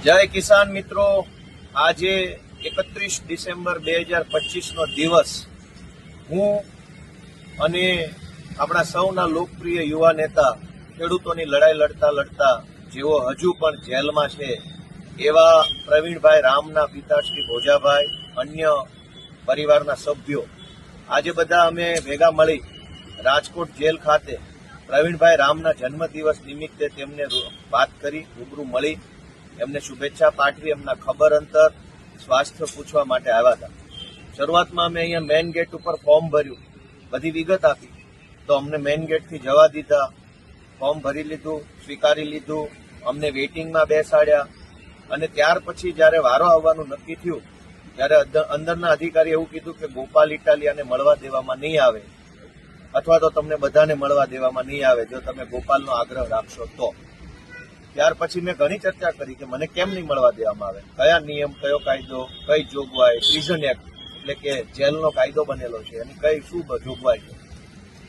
જય કિસાન મિત્રો, આજે 31 ડિસેમ્બર 2025નો દિવસ હું અને આપણા સૌના લોકપ્રિય યુવા નેતા, ખેડૂતોની લડાઈ લડતા જેઓ હજુ પણ જેલમાં છે એવા પ્રવીણભાઈ રામના પિતાશ્રી ભોજાભાઈ, અન્ય પરિવારના સભ્યો આજે બધા અમે ભેગા મળી રાજકોટ જેલ ખાતે પ્રવીણભાઈ રામના જન્મદિવસ નિમિત્તે તેમને વાત કરી, રૂબરૂ મળી, એમને શુભેચ્છા પાઠવી, એમના ખબર અંતર, સ્વાસ્થ્ય પૂછવા માટે આવ્યા હતા. શરૂઆતમાં અમે અહીંયા મેઇન ગેટ ઉપર ફોર્મ ભર્યું, બધી વિગત આપી, તો અમને મેઇન ગેટથી જવા દીધા, ફોર્મ ભરી લીધું, સ્વીકારી લીધું, અમને વેઇટિંગમાં બેસાડ્યા. અને ત્યાર પછી જ્યારે વારો આવવાનું નક્કી થયું ત્યારે અંદરના અધિકારી એવું કીધું કે ગોપાલ ઇટાલિયાને મળવા દેવામાં નહીં આવે, અથવા તો તમને બધાને મળવા દેવામાં નહીં આવે જો તમે ગોપાલનો આગ્રહ રાખશો તો. ત્યાર પછી મેં ઘણી ચર્ચા કરી કે મને કેમ નહીં મળવા દેવામાં આવે, કયા નિયમ, કયો કાયદો, કઈ જોગવાઈ, પ્રિઝન એક્ટ એટલે કે જેલનો કાયદો બનેલો છે એની કઈ શું જોગવાઈ છે.